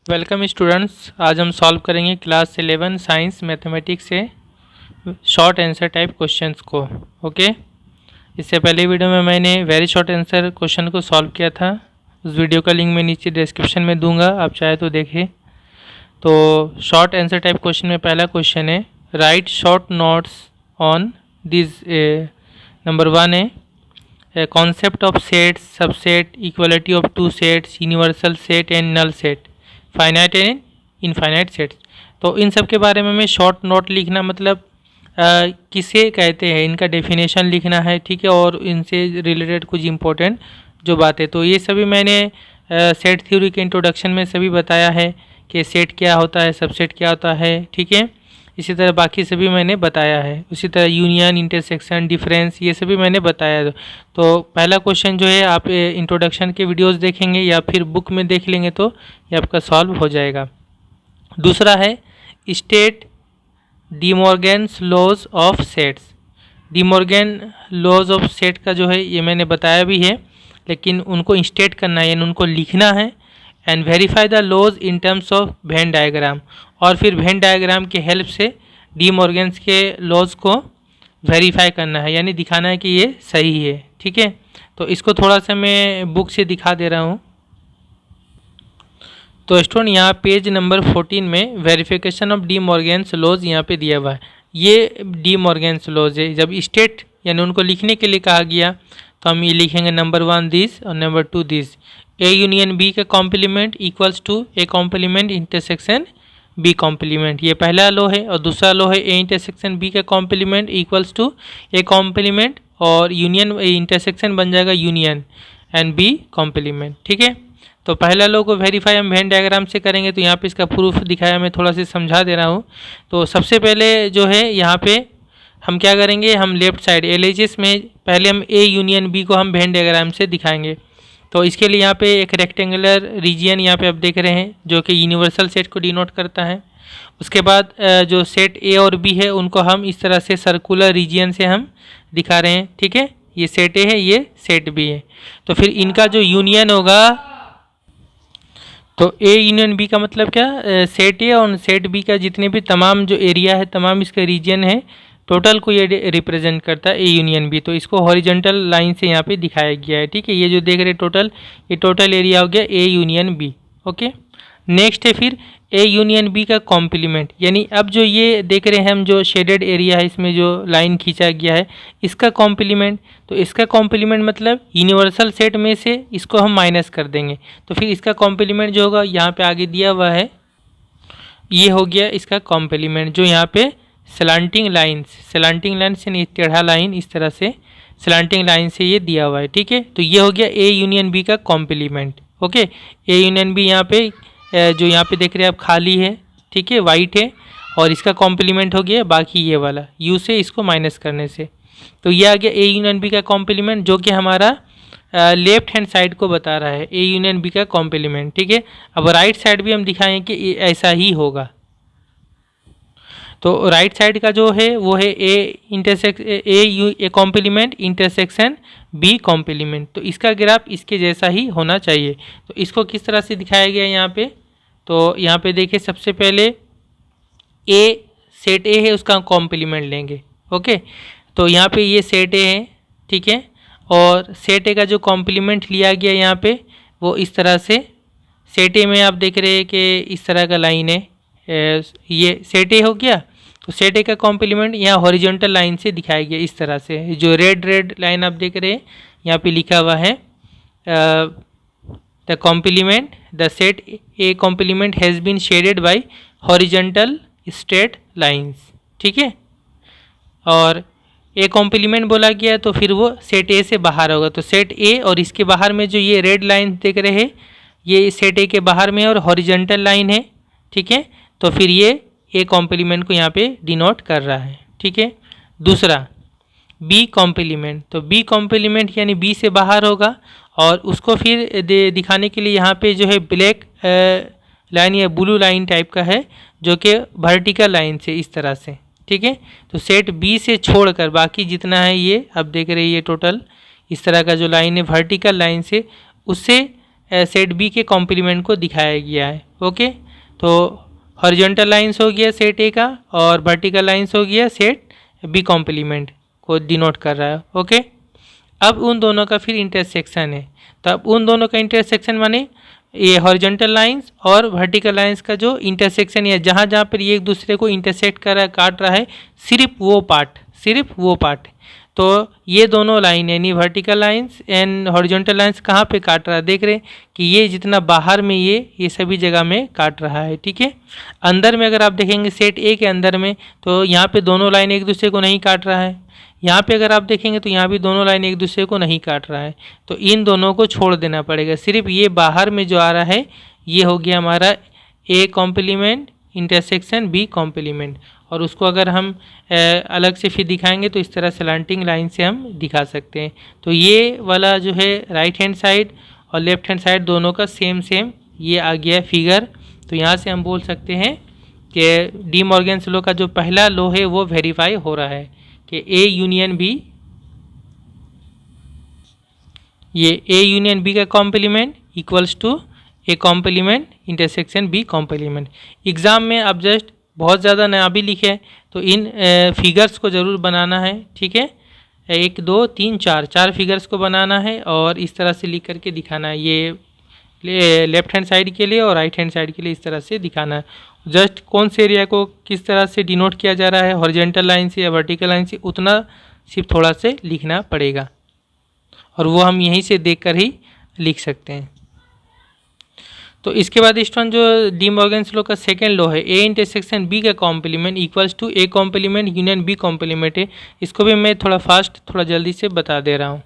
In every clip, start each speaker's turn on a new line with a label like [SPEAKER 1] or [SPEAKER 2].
[SPEAKER 1] Welcome students. आज हम solve करेंगे क्लास 11 साइंस मैथमेटिक्स से शॉर्ट आंसर टाइप क्वेश्चंस को। ओके, इससे पहले वीडियो में मैंने वेरी शॉर्ट आंसर क्वेश्चन को सॉल्व किया था। उस वीडियो का लिंक मैं नीचे डिस्क्रिप्शन में दूंगा, आप चाहे तो देखें। तो शॉर्ट आंसर टाइप क्वेश्चन में पहला क्वेश्चन है, write short notes on this. Number 1 है concept of sets, subset, equality of two sets, universal set and null set, finite and infinite sets. तो इन सब के बारे में हमें शॉर्ट नोट लिखना, मतलब किसे कहते हैं, इनका डेफिनेशन लिखना है, ठीक है, और इनसे रिलेटेड कुछ इंपॉर्टेंट जो बातें। तो ये सभी मैंने सेट थ्योरी के इंट्रोडक्शन में सभी बताया है कि सेट क्या होता है, सबसेट क्या होता है, ठीक है। इसी तरह बाकी सभी मैंने बताया है। उसी तरह यूनियन, इंटरसेक्शन, डिफरेंस, ये सभी मैंने बताया है। तो पहला क्वेश्चन जो है आप इंट्रोडक्शन के वीडियोस देखेंगे या फिर बुक में देख लेंगे तो ये आपका सॉल्व हो जाएगा। दूसरा है state De Morgan's laws of sets. De Morgan laws of set का जो है ये मैंने बताया भी है, लेकिन उनको स्टेट करना है यानी उनको लिखना है। And verify the laws in terms of Venn diagram, और फिर वेन डायग्राम के हेल्प से डी मॉर्गन्स के लॉज को वेरीफाई करना है, यानी दिखाना है कि ये सही है, ठीक है। तो इसको थोड़ा सा मैं बुक से दिखा दे रहा हूँ। तो स्टूडेंट यहाँ पेज नंबर 14 में verification of De Morgan's laws यहाँ पे दिया हुआ है। ये डी मॉर्गन्स लॉज है। जब स्टेट यानी उनको लिखने के लिए कहा गया तो हम ये लिखेंगे नंबर 1 दिस और number 2 this. A union B का complement equals to A complement intersection B complement, ये पहला लो है। और दूसरा लो है ए इंटरसेक्शन बी का complement equals to A complement, और यूनियन इंटरसेक्शन बन जाएगा यूनियन एंड बी कॉम्प्लीमेंट, ठीक है। तो पहला लो को वेरीफाई हम वेन डायग्राम से करेंगे। तो यहाँ पे इसका प्रूफ दिखाया, मैं थोड़ा सा समझा दे रहा हूँ। तो सबसे पहले जो है यहाँ पे हम क्या करेंगे, हम लेफ्ट साइड LHS में पहले हम ए यूनियन बी को हम वेन डायग्राम से दिखाएंगे। तो इसके लिए यहाँ पे एक रेक्टेंगुलर रीजियन यहाँ पे आप देख रहे हैं जो कि यूनिवर्सल सेट को डिनोट करता है। उसके बाद जो सेट ए और बी है उनको हम इस तरह से सर्कुलर रीजियन से हम दिखा रहे हैं, ठीक है। ये सेट ए है, ये सेट बी है। तो फिर इनका जो यूनियन होगा, तो ए यूनियन बी का मतलब क्या, सेट ए और सेट बी का जितने भी तमाम जो एरिया है, तमाम इसका रीजन है, टोटल को ये रिप्रेजेंट करता है ए यूनियन बी। तो इसको हॉरिजॉन्टल लाइन से यहाँ पे दिखाया गया है, ठीक है। ये जो देख रहे हैं टोटल, ये टोटल एरिया हो गया A union B. Okay, next है फिर ए यूनियन बी का कॉम्प्लीमेंट, यानी अब जो ये देख रहे हैं हम जो शेडेड एरिया है, इसमें जो लाइन खींचा गया है, इसका कॉम्प्लीमेंट। तो इसका कॉम्प्लीमेंट मतलब यूनिवर्सल सेट में से इसको हम माइनस कर देंगे। तो फिर इसका कॉम्प्लीमेंट जो होगा यहाँ पे आगे दिया हुआ है, ये हो गया इसका कॉम्प्लीमेंट, जो यहाँ पे स्लांटिंग लाइन से नहीं, टेढ़ा लाइन, इस तरह से स्लांटिंग लाइन से ये दिया हुआ है, ठीक है। तो ये हो गया ए यूनियन बी का complement. Okay, A union B यहाँ पे जो यहाँ पे देख रहे हैं आप खाली है, ठीक है, वाइट है, और इसका कॉम्प्लीमेंट हो गया बाकी ये वाला यू से इसको माइनस करने से। तो ये आ गया ए यूनियन बी का कॉम्प्लीमेंट, जो कि हमारा लेफ्ट हैंड साइड को बता रहा है ए यूनियन बी का कॉम्प्लीमेंट, ठीक है। अब राइट साइड भी हम दिखाएंगे कि ऐसा ही होगा। तो राइट साइड का जो है वो है A complement intersection B complement. तो इसका ग्राफ इसके जैसा ही होना चाहिए। तो इसको किस तरह से दिखाया गया है यहाँ पे, तो यहाँ पे देखिए सबसे पहले ए सेट ए है, उसका कॉम्प्लीमेंट लेंगे। ओके, तो यहाँ पे ये सेट ए है, ठीक है, और सेट ए का जो कॉम्प्लीमेंट लिया गया यहाँ पे वो इस तरह से, सेट ए में आप देख रहे हैं कि इस तरह का लाइन है, ये सेट ए हो गया। तो सेट ए का कॉम्प्लीमेंट यहाँ हॉरिजॉन्टल लाइन से दिखाया गया इस तरह से, जो रेड लाइन आप देख रहे हैं यहाँ पे लिखा हुआ है the complement, the set A complement has been shaded by horizontal straight lines, ठीक है। और ए कॉम्प्लीमेंट बोला गया तो फिर वो सेट ए से बाहर होगा। तो सेट ए और इसके बाहर में जो ये रेड लाइन देख रहे हैं, ये सेट ए के बाहर में और हॉरिजॉन्टल लाइन है, ठीक है। तो फिर ये ए कॉम्प्लीमेंट को यहाँ पे डिनोट कर रहा है, ठीक है। दूसरा बी कॉम्प्लीमेंट, तो बी कॉम्प्लीमेंट यानी बी से बाहर होगा, और उसको फिर दिखाने के लिए यहाँ पे जो है ब्लैक लाइन या ब्लू लाइन टाइप का है, जो कि वर्टिकल लाइन से इस तरह से, ठीक है। तो सेट बी से छोड़कर बाकी जितना है ये आप देख रहे हैं, ये टोटल इस तरह का जो लाइन है वर्टिकल लाइन से, उससे सेट बी के कॉम्प्लीमेंट को दिखाया गया है। ओके, तो हॉरिजॉन्टल लाइंस हो गया सेट ए का और वर्टिकल लाइंस हो गया सेट बी कॉम्प्लीमेंट को डिनोट कर रहा है। ओके, अब उन दोनों का फिर इंटरसेक्शन है, तो अब उन दोनों का इंटरसेक्शन माने ये हॉरिजॉन्टल लाइंस और वर्टिकल लाइंस का जो इंटरसेक्शन है, जहाँ जहाँ पर ये एक दूसरे को इंटरसेक्ट कर रहा है, काट रहा है, सिर्फ वो पार्ट। तो ये दोनों लाइन यानी vertical lines and horizontal lines कहाँ पे काट रहा है, देख रहे हैं कि ये जितना बाहर में ये सभी जगह में काट रहा है। ठीक है, अंदर में अगर आप देखेंगे सेट ए के अंदर में, तो यहाँ पे दोनों लाइन एक दूसरे को नहीं काट रहा है। यहाँ पे अगर आप देखेंगे तो यहाँ भी दोनों लाइन एक दूसरे को नहीं काट रहा है, तो इन दोनों को छोड़ देना पड़ेगा। सिर्फ ये बाहर में जो आ रहा है ये हो गया हमारा A complement intersection B complement, और उसको अगर हम अलग से फिर दिखाएंगे तो इस तरह स्लैंटिंग लाइन से हम दिखा सकते हैं। तो ये वाला जो है राइट हैंड साइड और लेफ्ट हैंड साइड दोनों का सेम ये आ गया फिगर। तो यहाँ से हम बोल सकते हैं कि डी मॉर्गन्स लॉ का जो पहला लॉ है वो वेरीफाई हो रहा है कि ए यूनियन बी का complement equals to A complement intersection B complement. Exam में आप जस्ट बहुत ज़्यादा ना भी लिखे तो इन फिगर्स को ज़रूर बनाना है। ठीक है, 1 2 3 4 फिगर्स को बनाना है और इस तरह से लिख करके दिखाना है। ये लेफ्ट हैंड साइड के लिए और राइट हैंड साइड के लिए इस तरह से दिखाना है। जस्ट कौन से एरिया को किस तरह से डिनोट किया जा रहा है, हॉरिजॉन्टल लाइन से या वर्टिकल लाइन से, उतना सिर्फ थोड़ा से लिखना पड़ेगा और वो हम यहीं से देखकर ही लिख सकते हैं। तो इसके बाद स्टूडेंट जो डी मॉर्गन्स लॉ का सेकेंड लॉ है ए इंटरसेक्शन बी का complement equals to A complement union B complement है। इसको भी मैं थोड़ा जल्दी से बता दे रहा हूँ।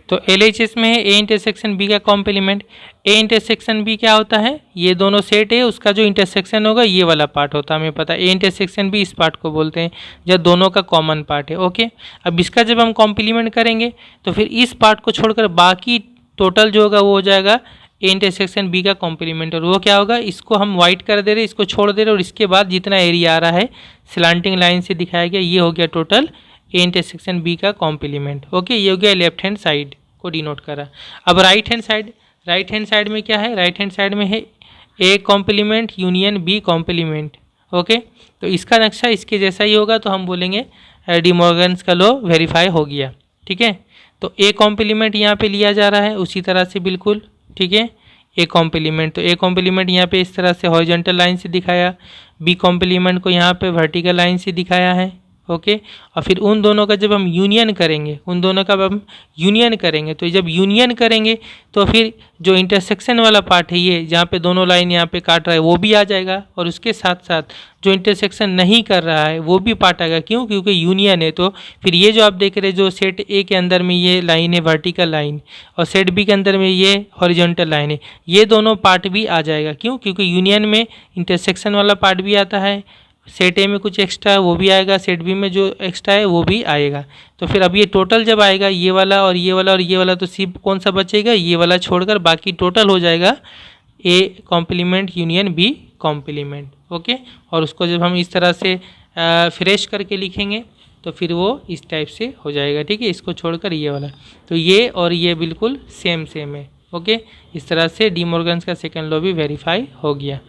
[SPEAKER 1] तो LHS में है ए इंटरसेक्शन बी का कॉम्प्लीमेंट। ए इंटरसेक्शन बी क्या होता है, ये दोनों सेट है उसका जो इंटरसेक्शन होगा ये वाला पार्ट होता है, हमें पता है। ए इंटरसेक्शन बी इस पार्ट को बोलते हैं जब दोनों का कॉमन पार्ट है। ओके, अब इसका जब हम कॉम्प्लीमेंट करेंगे तो फिर इस पार्ट को छोड़कर बाकी टोटल जो होगा वो हो जाएगा ए इंटरसेक्शन बी का कॉम्प्लीमेंट। और वो क्या होगा, इसको हम वाइट कर दे रहे, इसको छोड़ दे रहे और इसके बाद जितना एरिया आ रहा है स्लांटिंग लाइन से दिखाया गया, ये हो गया टोटल ए इंटरसेक्शन बी का कॉम्प्लीमेंट। ओके, ये हो गया लेफ्ट हैंड साइड को डिनोट करा। अब राइट हैंड साइड में क्या है, राइट हैंड साइड में है A complement union B complement. Okay, तो इसका नक्शा इसके जैसा ही होगा, तो हम बोलेंगे डी मॉर्गन्स का लॉ वेरीफाई हो गया। ठीक है, तो ए कॉम्प्लीमेंट यहाँ पे लिया जा रहा है उसी तरह से बिल्कुल। ठीक है, ए कॉम्प्लीमेंट, तो ए कॉम्प्लीमेंट यहाँ पे इस तरह से हॉरिजॉन्टल लाइन से दिखाया, बी कॉम्प्लीमेंट को यहाँ पे वर्टिकल लाइन से दिखाया है। ओके, और फिर उन दोनों का जब हम यूनियन करेंगे, तो जब यूनियन करेंगे तो फिर जो इंटरसेक्शन वाला पार्ट है ये जहाँ पे दोनों लाइन यहाँ पे काट रहा है वो भी आ जाएगा, और उसके साथ साथ जो इंटरसेक्शन नहीं कर रहा है वो भी पार्ट आएगा। क्यों, क्योंकि यूनियन है। तो फिर ये जो आप देख रहे हैं जो सेट ए के अंदर में ये लाइन है वर्टिकल लाइन और सेट बी के अंदर में ये हॉरिजॉन्टल लाइन है, ये दोनों पार्ट भी आ जाएगा। क्यों, क्योंकि यूनियन में इंटरसेक्शन वाला पार्ट भी आता है, सेट ए में कुछ एक्स्ट्रा है वो भी आएगा, सेट बी में जो एक्स्ट्रा है वो भी आएगा। तो फिर अब ये टोटल जब आएगा ये वाला और ये वाला और ये वाला, तो सिर्फ कौन सा बचेगा, ये वाला छोड़कर बाकी टोटल हो जाएगा A complement union B complement. Okay, और उसको जब हम इस तरह से फ्रेश करके लिखेंगे तो फिर वो इस टाइप से हो जाएगा। ठीक है, इसको छोड़कर ये वाला, तो ये और ये बिल्कुल सेम है। ओके, इस तरह से डी मॉर्गन्स का सेकेंड लॉ भी वेरीफाई हो गया।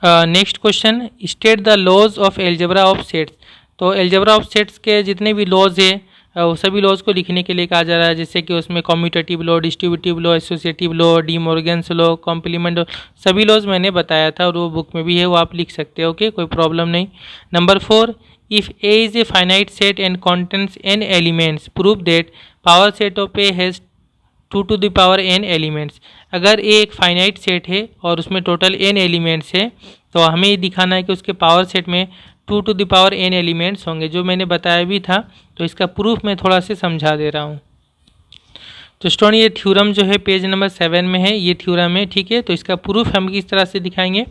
[SPEAKER 1] Next question, state the laws of algebra of sets. तो एल्जेब्रा ऑफ सेट्स के जितने भी लॉज है वो सभी लॉज को लिखने के लिए कहा जा रहा है, जैसे कि उसमें commutative law, distributive law, associative law, De Morgan's law, complement law, सभी लॉज मैंने बताया था और वो बुक में भी है, वो आप लिख सकते हो। ओके, कोई प्रॉब्लम नहीं। Number 4, if A is a finite set and contents n elements, prove that power set of A has 2 to the power n elements. अगर ए एक फाइनाइट सेट है और उसमें टोटल n एलिमेंट्स है तो हमें ये दिखाना है कि उसके पावर सेट में 2 to the power n elements होंगे, जो मैंने बताया भी था। तो इसका प्रूफ मैं थोड़ा से समझा दे रहा हूँ। तो स्टूडेंट ये थ्योरम जो है पेज नंबर 7 में है, ये थ्योरम है। ठीक है, तो इसका प्रूफ हम किस तरह से दिखाएंगे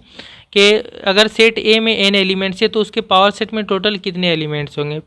[SPEAKER 1] कि अगर सेट ए में n एलिमेंट्स है तो उसके पावर सेट में टोटल कितने एलिमेंट्स होंगे।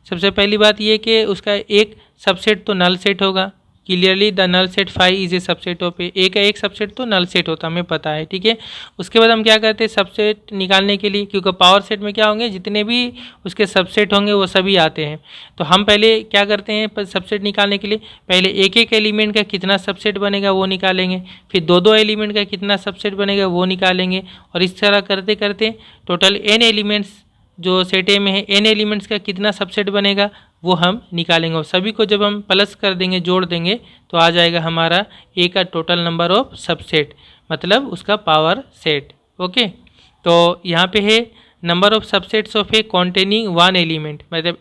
[SPEAKER 1] सबसे पहली बात ये कि उसका एक सबसेट तो नल सेट होगा, clearly the null set phi is a subset of A का एक सबसेट तो नल सेट होता है, हमें पता है, ठीक है। उसके बाद हम क्या करते हैं सबसेट निकालने के लिए, क्योंकि पावर सेट में क्या होंगे, जितने भी उसके सबसेट होंगे वो सभी आते हैं। तो हम पहले क्या करते हैं सबसेट निकालने के लिए, पहले एक एक एलिमेंट का कितना सबसेट बनेगा वो निकालेंगे, फिर दो दो एलिमेंट का कितना सबसेट बनेगा वो निकालेंगे, और इस तरह करते करते टोटल एन एलिमेंट्स जो सेट ए में है एन एलिमेंट्स का कितना सबसेट बनेगा वो हम निकालेंगे। और सभी को जब हम प्लस कर देंगे, जोड़ देंगे, तो आ जाएगा हमारा ए का टोटल नंबर ऑफ सबसेट, मतलब उसका पावर सेट। ओके, तो यहाँ पे है number of subsets of A containing one element, मतलब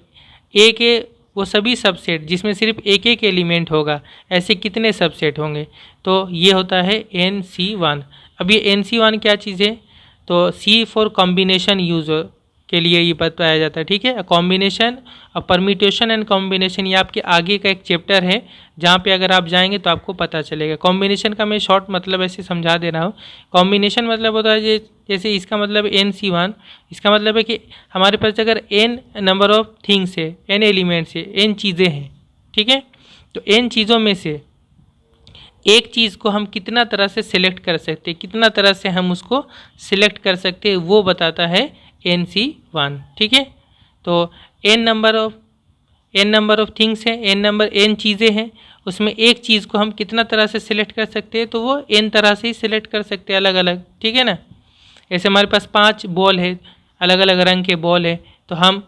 [SPEAKER 1] ए के वो सभी सबसेट जिसमें सिर्फ एक एक एलिमेंट होगा, ऐसे कितने सबसेट होंगे, तो ये होता है NC1। अब ये NC1 क्या चीज़ है, तो C फॉर कॉम्बिनेशन यूज के लिए ये बताया जाता है, ठीक है। कॉम्बिनेशन और परम्यूटेशन एंड कॉम्बिनेशन ये आपके आगे का एक चैप्टर है, जहाँ पे अगर आप जाएंगे तो आपको पता चलेगा। कॉम्बिनेशन का मैं शॉर्ट मतलब ऐसे समझा दे रहा हूँ। कॉम्बिनेशन मतलब होता है जैसे इसका मतलब NC1, इसका मतलब है कि हमारे पास अगर n नंबर ऑफ थिंग्स है, n एलिमेंट्स है, n चीज़ें हैं, ठीक है, तो n चीज़ों में से एक चीज़ को हम कितना तरह से सिलेक्ट कर सकते हैं, कितना तरह से हम उसको सिलेक्ट कर सकते हैं, वो बताता है NC1, ठीक है। तो n नंबर ऑफ थिंग्स है, n चीज़ें हैं, उसमें एक चीज़ को हम कितना तरह से सिलेक्ट कर सकते हैं, तो वो n तरह से ही सिलेक्ट कर सकते हैं अलग अलग, ठीक है ना। ऐसे हमारे पास 5 बॉल है, अलग अलग रंग के बॉल है, तो हम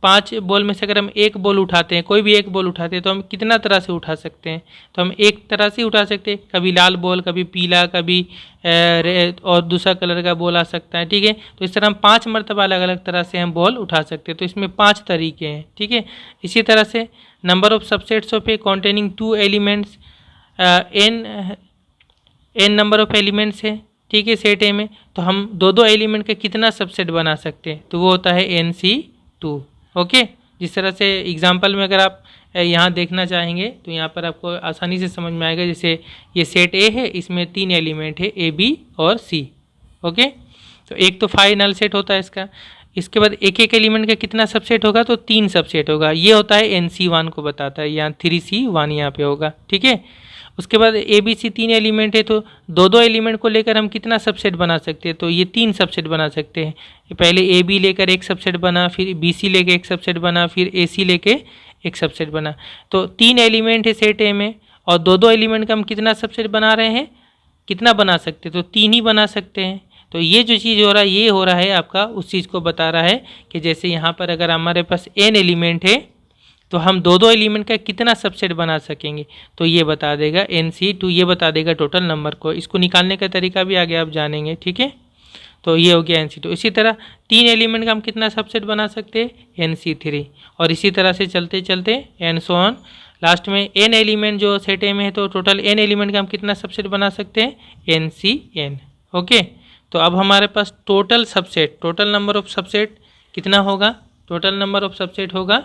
[SPEAKER 1] 5 बॉल में से अगर हम एक बॉल उठाते हैं, कोई भी एक बॉल उठाते हैं, तो हम कितना तरह से उठा सकते हैं, तो हम एक तरह से उठा सकते हैं, कभी लाल बॉल, कभी पीला, कभी और दूसरा कलर का बॉल आ सकता है, ठीक है। तो इस तरह हम 5 मरतबा अलग अलग तरह से हम बॉल उठा सकते हैं, तो इसमें 5 तरीके हैं, ठीक है। इसी तरह से number of subsets of A containing 2 elements, n number of elements है, ठीक है, सेट ए में, तो हम दो दो एलिमेंट का कितना सबसेट बना सकते हैं, तो वो होता है NC2। ओके, जिस तरह से एग्जांपल में अगर आप यहाँ देखना चाहेंगे तो यहाँ पर आपको आसानी से समझ में आएगा। जैसे ये सेट ए है, इसमें 3 एलिमेंट है A, B और C। ओके, तो एक तो फाइनल सेट होता है इसका, इसके बाद एक एक एलिमेंट का कितना सबसेट होगा, तो 3 सबसेट होगा, ये होता है NC1 को बताता है, यहाँ 3C1 यहाँ पे होगा, ठीक है। उसके बाद ABC 3 एलिमेंट है, तो दो दो एलिमेंट को लेकर हम कितना सबसेट बना सकते हैं, तो ये 3 सबसेट बना सकते हैं। पहले AB लेकर एक सबसेट बना, फिर BC लेकर एक सबसेट बना, फिर AC लेके एक सबसेट बना। तो 3 एलिमेंट है सेट ए में, और दो दो एलिमेंट का हम कितना सबसेट बना रहे हैं, कितना बना सकते हैं, तो 3 ही बना सकते हैं। तो ये जो चीज़ हो रहा है, ये हो रहा है आपका उस चीज़ को बता रहा है कि जैसे यहाँ पर अगर हमारे पास n एलिमेंट है, तो हम दो दो एलिमेंट का कितना सबसेट बना सकेंगे, तो ये बता देगा NC2, ये बता देगा टोटल नंबर को। इसको निकालने का तरीका भी आगे आप जानेंगे, ठीक है। तो ये हो गया NC2। इसी तरह 3 एलिमेंट का हम कितना सबसेट बना सकते हैं, NC3, और इसी तरह से चलते चलते एंड सो ऑन। लास्ट में n एलिमेंट जो सेट ए में है, तो टोटल n एलिमेंट का हम कितना सबसेट बना सकते हैं, NCn। ओके, तो अब हमारे पास total subset, total number of subset कितना होगा, टोटल नंबर ऑफ सबसेट होगा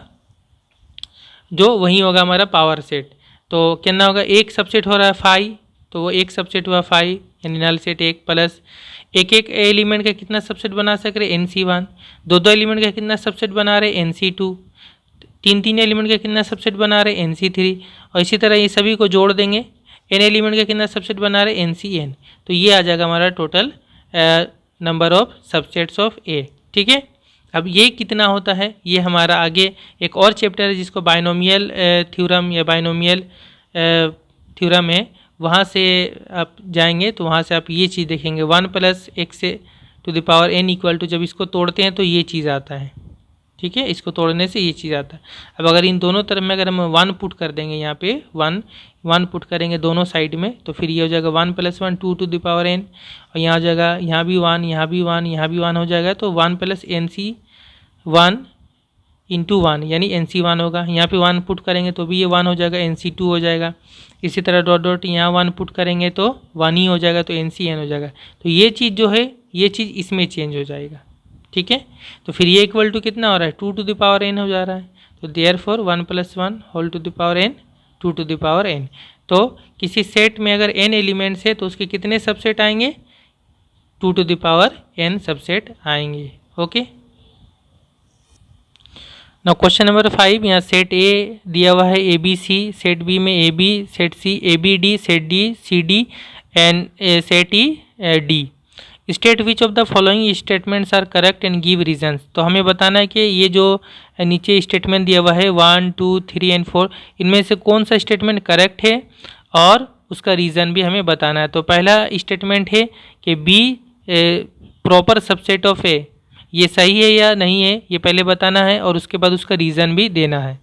[SPEAKER 1] जो वही होगा हमारा पावर सेट। तो कितना होगा, एक सबसेट हो रहा है 5, तो वो एक सबसेट हुआ 5, यानी नल सेट 1 प्लस एक एक एलिमेंट का कितना सबसेट बना सक रहे, NC1, दो दो एलिमेंट का कितना सबसेट बना रहे, NC2, 3 एलिमेंट का कितना सबसेट बना रहे, NC3, और इसी तरह ये सभी को जोड़ देंगे, n एलिमेंट का कितना सबसेट बना रहे, NCn। तो ये आ जाएगा हमारा total number of subsets of A, ठीक है। अब ये कितना होता है, ये हमारा आगे एक और चैप्टर है जिसको बाइनोमियल थ्योरम या बाइनोमियल थ्योरम है, वहाँ से आप जाएंगे तो वहाँ से आप ये चीज़ देखेंगे 1 + x⁴n = जब इसको तोड़ते हैं तो ये चीज़ आता है, ठीक है, इसको तोड़ने से ये चीज़ आता है। अब अगर इन दोनों तरफ में अगर हम 1 पुट कर देंगे, यहाँ पे 1 पुट करेंगे दोनों साइड में, तो फिर ये हो जाएगा 1 + 1 2⁴n, और यहाँ हो जाएगा, यहाँ भी 1, यहाँ भी 1, यहाँ भी 1 हो जाएगा, तो 1 + NC1 × 1 यानी NC1 होगा। यहाँ पे 1 पुट करेंगे तो भी ये 1 हो जाएगा, NC2 हो जाएगा। इसी तरह डॉट डॉट यहाँ 1 पुट करेंगे तो 1 ही हो जाएगा, तो NCn हो जाएगा। तो ये चीज़ जो है, ये चीज़ इसमें चेंज हो जाएगा, ठीक है। तो फिर ये इक्वल टू कितना हो रहा है, 2⁴n हो जा रहा है। तो देयरफॉर 1 + 1 2⁴n 2⁴n। तो किसी सेट में अगर n एलिमेंट्स है तो उसके कितने सबसेट आएंगे, 2⁴n सबसेट आएंगे। ओके, ना क्वेश्चन नंबर 5, यहाँ सेट ए दिया हुआ है A B C, set B में A B, set C A B D, set D C D and set E D. State which of the following statements are correct and give reasons. तो हमें बताना है कि ये जो नीचे statement दिया हुआ है 1 2 3 एंड 4, इनमें से कौन सा स्टेटमेंट करेक्ट है और उसका रीज़न भी हमें बताना है। तो पहला स्टेटमेंट है कि बी प्रॉपर सबसेट ऑफ ए, ये सही है या नहीं है ये पहले बताना है और उसके बाद उसका रीज़न भी देना है।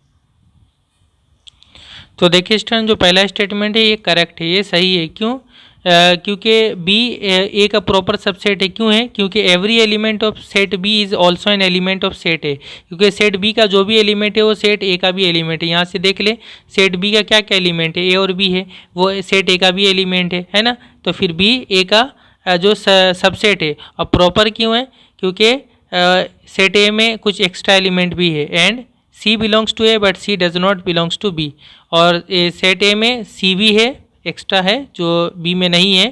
[SPEAKER 1] तो देखिए स्टूडेंट, जो पहला स्टेटमेंट है ये करेक्ट है, ये सही है। क्यों? क्योंकि बी ए का प्रॉपर सबसेट है। क्यों है? क्योंकि every element of set B is also an element of set A. क्योंकि सेट बी का जो भी एलिमेंट है वो सेट ए का भी एलिमेंट है। यहाँ से देख ले, सेट बी का क्या क्या एलिमेंट है, ए और बी है, वो सेट ए का भी एलिमेंट है ना। तो फिर बी ए का जो सबसेट है। और प्रॉपर क्यों है? क्योंकि सेट ए में कुछ एक्स्ट्रा एलिमेंट भी है। And C belongs to A but C does not belongs to B. और सेट ए में सी भी है, एक्स्ट्रा है जो बी में नहीं है।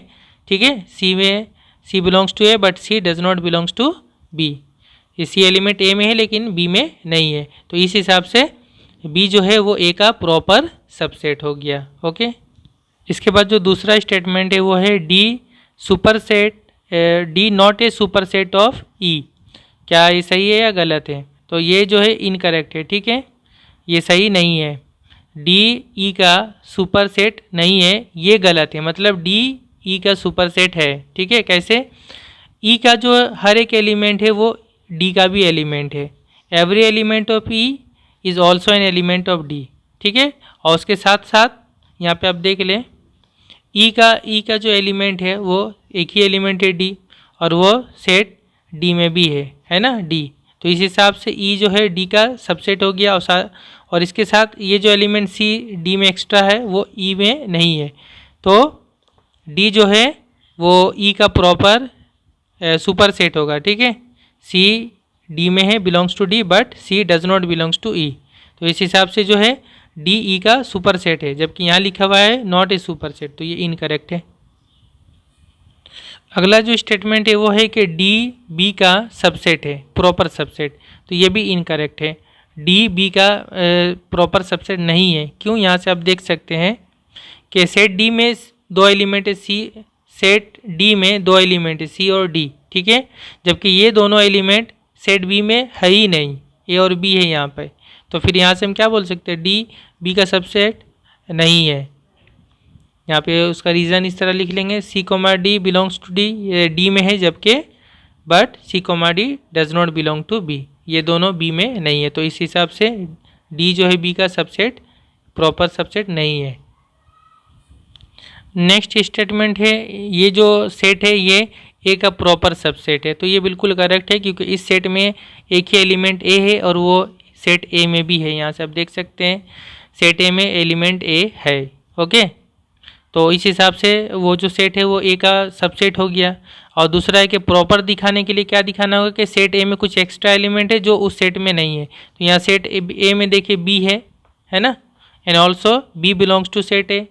[SPEAKER 1] ठीक है, सी में C belongs to A but C does not belongs to B. ये सी एलिमेंट ए में है लेकिन बी में नहीं है। तो इस हिसाब से बी जो है वो ए का प्रॉपर सबसेट हो गया। ओके, इसके बाद जो दूसरा स्टेटमेंट है वो है D superset, D not A superset of E. क्या ये सही है या गलत है? तो ये जो है इनकरेक्ट है। ठीक है, ये सही नहीं है। डी ई का सुपरसेट नहीं है, ये गलत है। मतलब डी ई का सुपरसेट है। ठीक है, कैसे? ई का जो हर एक एलिमेंट है वो डी का भी एलिमेंट है। Every element of E is also an element of D. ठीक है, और उसके साथ साथ यहाँ पे आप देख लें, ई का जो एलिमेंट है वो एक ही एलिमेंट है डी, और वो सेट डी में भी है ना, डी। तो इस हिसाब से ई जो है डी का सबसेट हो गया। और इसके साथ ये जो एलिमेंट सी डी में एक्स्ट्रा है वो ई में नहीं है। तो डी जो है वो ई का प्रॉपर सुपर सेट होगा। ठीक है, सी डी में है, belongs to D, but C does not belongs to E. तो इस हिसाब से जो है डी ई का सुपर सेट है, जबकि यहाँ लिखा हुआ है नॉट ए सुपर सेट। तो ये इनकरेक्ट है। अगला जो स्टेटमेंट है वो है कि डी बी का सबसेट है, प्रॉपर सबसेट। तो ये भी इनकरेक्ट है। डी बी का प्रॉपर सबसेट नहीं है। क्यों? यहाँ से आप देख सकते हैं कि सेट डी में दो एलिमेंट है, सी सेट डी में दो एलिमेंट है, सी और डी। ठीक है, जबकि ये दोनों एलिमेंट सेट बी में है ही नहीं, ए और बी है यहाँ पे। तो फिर यहाँ से हम क्या बोल सकते हैं? डी बी का सबसेट नहीं है। यहाँ पे उसका रीज़न इस तरह लिख लेंगे, C comma D belongs to D, ये डी में है, जबकि but C comma D does not belong to B, ये दोनों बी में नहीं है। तो इस हिसाब से डी जो है बी का सबसेट प्रॉपर सबसेट नहीं है। नेक्स्ट स्टेटमेंट है, ये जो सेट है ये ए का प्रॉपर सबसेट है। तो ये बिल्कुल करेक्ट है, क्योंकि इस सेट में एक ही एलिमेंट ए है और वो सेट ए में भी है। यहाँ से आप देख सकते हैं सेट ए में एलिमेंट ए है। ओके, तो इस हिसाब से वो जो सेट है वो ए का सबसेट हो गया। और दूसरा है कि प्रॉपर दिखाने के लिए क्या दिखाना होगा कि सेट ए में कुछ एक्स्ट्रा एलिमेंट है जो उस सेट में नहीं है। तो यहाँ सेट ए में देखिए बी है ना, and also B belongs to set A,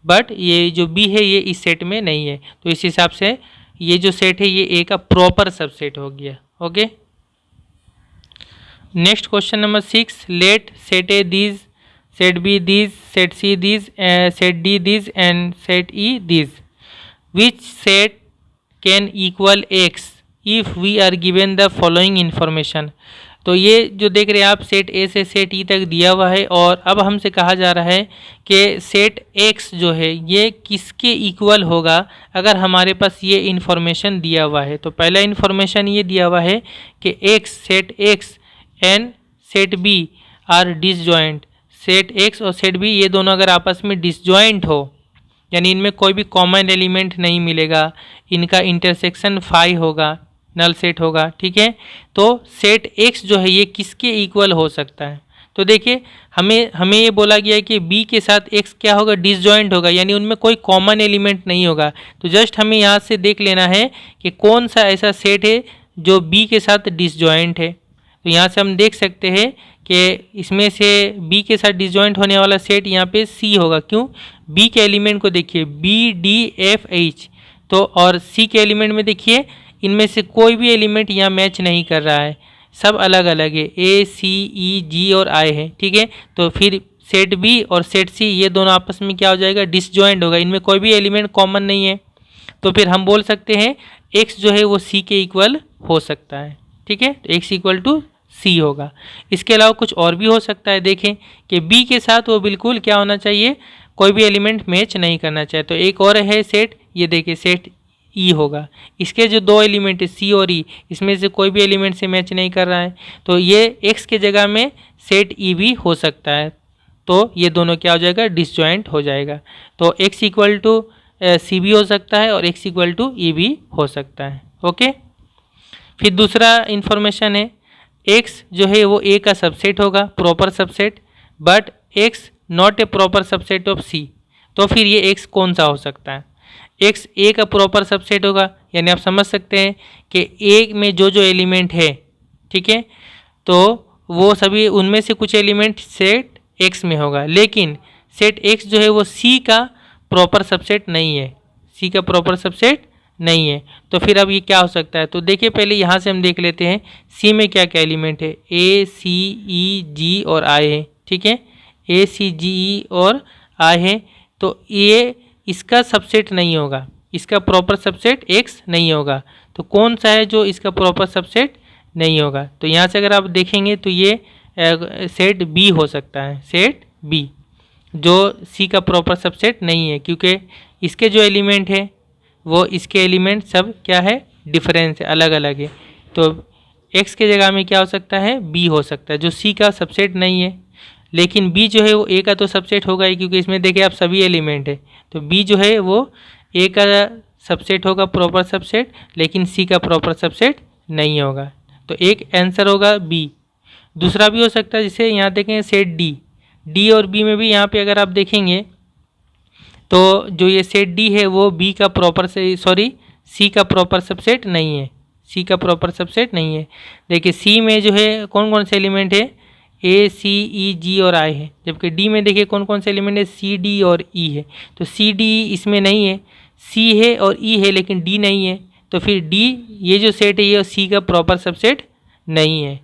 [SPEAKER 1] but ये जो बी है ये इस सेट में नहीं है। तो इस हिसाब से ये जो सेट है ये ए का प्रॉपर सबसेट हो गया। Okay, next question number 6, let set A these, set B these, set C these, set D these and set E these. Which set can equal X if we are given the following information? तो ये जो देख रहे हैं आप set ए से set ई तक दिया हुआ है, और अब हमसे कहा जा रहा है कि सेट एक्स जो है ये किसके इक्वल होगा अगर हमारे पास ये इन्फॉर्मेशन दिया हुआ है। तो पहला इन्फॉर्मेशन ये दिया हुआ है कि X, set X and set B are disjoint. Set X और सेट बी ये दोनों अगर आपस में डिसजॉइंट हो, यानी इनमें कोई भी कॉमन एलिमेंट नहीं मिलेगा, इनका इंटरसेक्शन फाई होगा, नल सेट होगा। ठीक है, तो सेट एक्स जो है ये किसके इक्वल हो सकता है? तो देखिए हमें ये बोला गया है कि बी के साथ एक्स क्या होगा, डिसजॉइंट होगा, यानी उनमें कोई कॉमन एलिमेंट नहीं होगा। तो जस्ट हमें यहाँ से देख लेना है कि कौन सा ऐसा सेट है जो बी के साथ डिसजॉइंट है। तो यहाँ से हम देख सकते हैं कि इसमें से बी के साथ डिसजॉइंट होने वाला सेट यहाँ पे सी होगा। क्यों? बी के एलिमेंट को देखिए बी डी एफ एच, तो और सी के एलिमेंट में देखिए इनमें से कोई भी एलिमेंट यहाँ मैच नहीं कर रहा है। सब अलग अलग है, ए सी ई जी और आई है, ठीक है। तो फिर सेट बी और सेट सी ये दोनों आपस में क्या हो जाएगा, डिसजॉइंट होगा, इनमें कोई भी एलिमेंट कॉमन नहीं है। तो फिर हम बोल सकते हैं एक्स जो है वो सी के इक्वल हो सकता है, ठीक है। तो एक्स इक्वल टू सी होगा। इसके अलावा कुछ और भी हो सकता है, देखें कि बी के साथ वो बिल्कुल क्या होना चाहिए, कोई भी एलिमेंट मैच नहीं करना चाहिए। तो एक और है सेट, ये देखिए सेट ई होगा। इसके जो दो एलिमेंट है सी और ई, इसमें से कोई भी एलिमेंट से मैच नहीं कर रहा है, तो ये एक्स के जगह में सेट ई भी हो सकता है। तो ये दोनों क्या हो जाएगा, डिसजॉइंट हो जाएगा। तो एक्स इक्वल टू सी भी हो सकता है और एक्स इक्वल टू ई भी हो सकता है, ओके। फिर दूसरा इंफॉर्मेशन है, एक्स जो है वो ए का सबसेट होगा, proper subset, but X not a proper subset of C. तो फिर ये एक्स कौन सा हो सकता है, एक्स ए का प्रॉपर सबसेट होगा, यानी आप समझ सकते हैं कि ए में जो जो एलिमेंट है, ठीक है, तो वो सभी उनमें से कुछ एलिमेंट सेट एक्स में होगा, लेकिन सेट एक्स जो है वो सी का प्रॉपर सबसेट नहीं है, सी का प्रॉपर सबसेट नहीं है। तो फिर अब ये क्या हो सकता है, तो देखिए पहले यहाँ से हम देख लेते हैं सी में क्या क्या एलिमेंट है, ए सी ई जी और आई है, ठीक है, ए सी जी ई और आई है। तो ये इसका सबसेट नहीं होगा, इसका प्रॉपर सबसेट एक्स नहीं होगा। तो कौन सा है जो इसका प्रॉपर सबसेट नहीं होगा, तो यहाँ से अगर आप देखेंगे तो ये सेट बी हो सकता है, सेट बी जो सी का प्रॉपर सबसेट नहीं है, क्योंकि इसके जो एलिमेंट है वो इसके एलिमेंट सब क्या है, डिफरेंस है, अलग अलग है। तो एक्स के जगह में क्या हो सकता है, बी हो सकता है, जो सी का सबसेट नहीं है। लेकिन बी जो है वो ए का तो सबसेट होगा ही, क्योंकि इसमें देखिए आप सभी एलिमेंट है। तो बी जो है वो ए का सबसेट होगा, प्रॉपर सबसेट, लेकिन सी का प्रॉपर सबसेट नहीं होगा। तो एक आंसर होगा बी। दूसरा भी हो सकता है, जैसे यहाँ देखें सेट डी, डी और बी में भी यहाँ पे अगर आप देखेंगे तो जो ये सेट डी है वो बी का प्रॉपर से सी का प्रॉपर सबसेट नहीं है, सी का प्रॉपर सबसेट नहीं है। देखिए सी में जो है कौन कौन से एलिमेंट है, ए सी ई जी और आई है, जबकि डी में देखिए कौन कौन से एलिमेंट है, सी डी और ई है। तो सी डी इसमें नहीं है, सी है और ई है लेकिन डी नहीं है। तो फिर डी ये जो सेट है ये सी का प्रॉपर सबसेट नहीं है,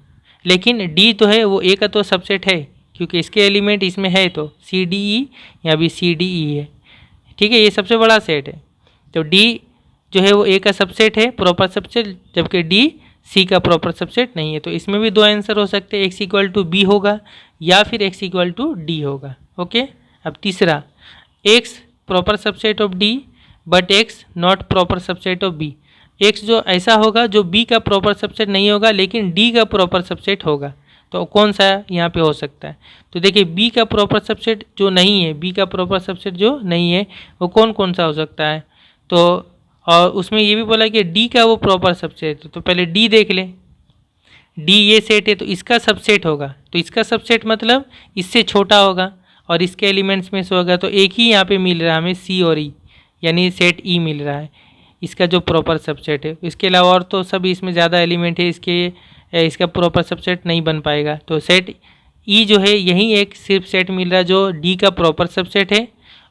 [SPEAKER 1] लेकिन डी तो है वो ए का तो सबसेट है, क्योंकि इसके एलिमेंट इसमें है, तो सी डी ई यहाँ भी सी डी ई है, ठीक है, ये सबसे बड़ा सेट है। तो डी जो है वो ए का सबसेट है, प्रॉपर सबसेट, जबकि डी सी का प्रॉपर सबसेट नहीं है। तो इसमें भी दो आंसर हो सकते हैं, एक्स इक्वल टू बी होगा या फिर एक्स इक्वल टू डी होगा, ओके। अब तीसरा, X proper subset of D but X not proper subset of B. X जो ऐसा होगा जो बी का प्रॉपर सबसेट नहीं होगा लेकिन डी का प्रॉपर सबसेट होगा। तो कौन सा यहाँ पे हो सकता है, तो देखिए बी का प्रॉपर सबसेट जो नहीं है, बी का प्रॉपर सबसेट जो नहीं है वो कौन कौन सा हो सकता है। तो और उसमें ये भी बोला कि डी का वो प्रॉपर सबसेट, तो पहले डी देख लें, डी ये सेट है तो इसका सबसेट होगा, तो इसका सबसेट मतलब इससे छोटा होगा और इसके एलिमेंट्स में से होगा। तो एक ही यहाँ पे मिल रहा है हमें सी और ई, यानी सेट ई मिल रहा है, इसका जो प्रॉपर सबसेट है। इसके अलावा और तो सब इसमें ज़्यादा एलिमेंट है, इसका प्रॉपर सबसेट नहीं बन पाएगा। तो सेट ई जो है यही एक सिर्फ सेट मिल रहा है जो डी का प्रॉपर सबसेट है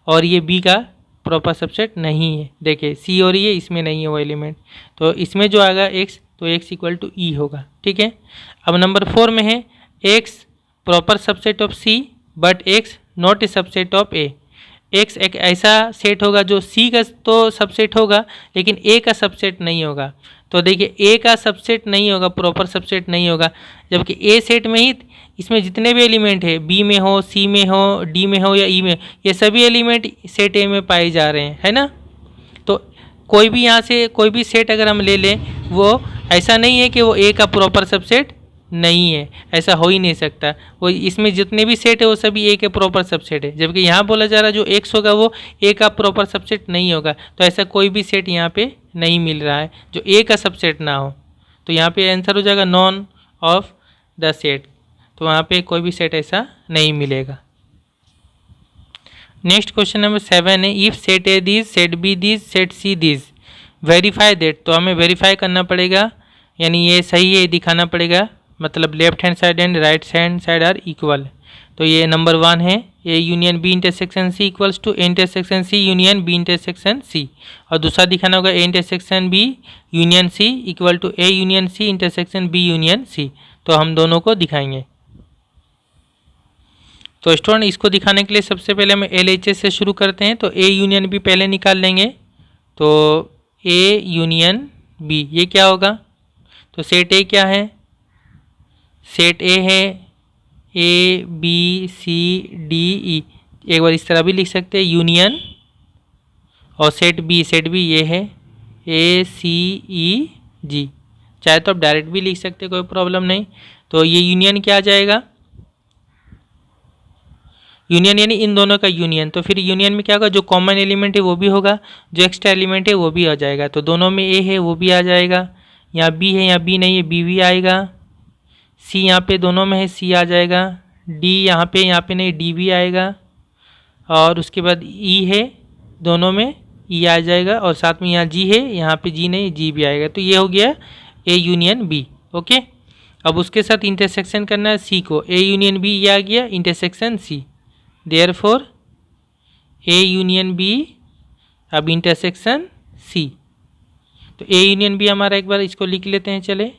[SPEAKER 1] और ये बी का प्रॉपर सबसेट नहीं है। देखिए सी और ये इसमें नहीं है वो एलिमेंट, तो इसमें जो आएगा एक्स, तो एक्स इक्वल टू ई होगा, ठीक है। अब नंबर 4 में है X proper subset of C but X not a subset of A. X एक ऐसा सेट होगा जो सी का तो सबसेट होगा लेकिन ए का सबसेट नहीं होगा। तो देखिए ए का सबसेट नहीं होगा, प्रॉपर सबसेट नहीं होगा, जबकि ए सेट में ही इसमें जितने भी एलिमेंट है, बी में हो, सी में हो, डी में हो या ई में, ये सभी एलिमेंट सेट ए में पाए जा रहे हैं, है ना। तो कोई भी यहाँ से कोई भी सेट अगर हम ले लें, वो ऐसा नहीं है कि वो ए का प्रॉपर सबसेट नहीं है, ऐसा हो ही नहीं सकता। वो इसमें जितने भी सेट है वो सभी ए के प्रॉपर सबसेट है, जबकि यहाँ बोला जा रहा है जो एक्स होगा वो ए का प्रॉपर सबसेट नहीं होगा। तो ऐसा कोई भी सेट यहाँ पे नहीं मिल रहा है जो ए का सबसेट ना हो। तो यहाँ पे आंसर हो जाएगा नॉन ऑफ द सेट, तो वहाँ पे कोई भी सेट ऐसा नहीं मिलेगा। नेक्स्ट क्वेश्चन नंबर 7 है, if set A this, set B this, set C this, verify that. तो हमें वेरीफाई करना पड़ेगा, यानी ये सही है दिखाना पड़ेगा, मतलब left hand side and right hand side are equal. तो ये नंबर 1 है, A union B intersection C equals to A intersection C union B intersection C. और दूसरा दिखाना होगा A intersection B union C equal to A union C intersection B union C. तो हम दोनों को दिखाएंगे। तो स्टूडेंट इसको दिखाने के लिए सबसे पहले हम LHS से शुरू करते हैं। तो ए यूनियन बी पहले निकाल लेंगे। तो ए यूनियन बी ये क्या होगा? तो सेट ए क्या है? सेट ए है ए बी सी डी ई, एक बार इस तरह भी लिख सकते हैं यूनियन। और सेट बी ये है ए सी ई जी, चाहे तो आप डायरेक्ट भी लिख सकते हैं, कोई प्रॉब्लम नहीं। तो ये यूनियन क्या आ जाएगा? यूनियन यानी इन दोनों का यूनियन। तो फिर यूनियन में क्या होगा? जो कॉमन एलिमेंट है वो भी होगा, जो एक्स्ट्रा एलिमेंट है वो भी आ जाएगा। तो दोनों में ए है वो भी आ जाएगा, यहाँ बी है यहाँ बी नहीं है बी भी आएगा, सी यहाँ पे दोनों में है सी आ जाएगा, डी यहाँ पे नहीं डी भी आएगा, और उसके बाद ई है दोनों में ई आ जाएगा, और साथ में यहाँ जी है यहाँ पे जी नहीं जी भी आएगा। तो ये हो गया ए यूनियन बी। ओके, अब उसके साथ इंटरसेक्शन करना है सी को, ए यूनियन बी ये आ गया intersection C, therefore A union B अब इंटरसेक्शन सी। तो ए यूनियन बी हमारा एक बार इसको लिख लेते हैं, चले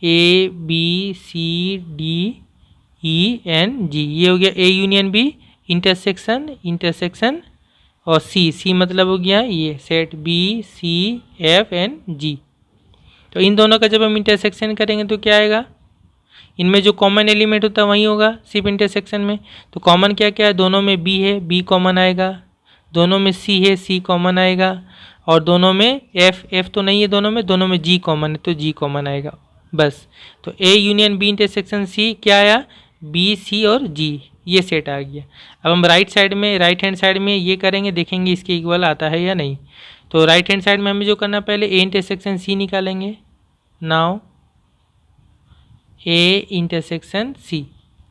[SPEAKER 1] A B C D E and G, ये हो गया ए यूनियन बी इंटरसेक्शन और सी मतलब हो गया ये set B C F and G. तो इन दोनों का जब हम इंटरसेक्शन करेंगे तो क्या आएगा? इनमें जो कॉमन एलिमेंट होता है वही होगा सिर्फ इंटरसेक्शन में। तो कॉमन क्या क्या है? दोनों में बी है बी कॉमन आएगा, दोनों में सी है सी कॉमन आएगा, और दोनों में एफ तो नहीं है दोनों में जी कॉमन है तो जी कॉमन आएगा बस। तो A union B intersection C क्या आया? बी सी और जी, ये सेट आ गया। अब हम राइट हैंड साइड में ये करेंगे, देखेंगे इसके इक्वल आता है या नहीं। तो राइट हैंड साइड में हमें जो करना, पहले ए इंटरसेक्शन सी निकालेंगे। नाउ ए इंटरसेक्शन सी,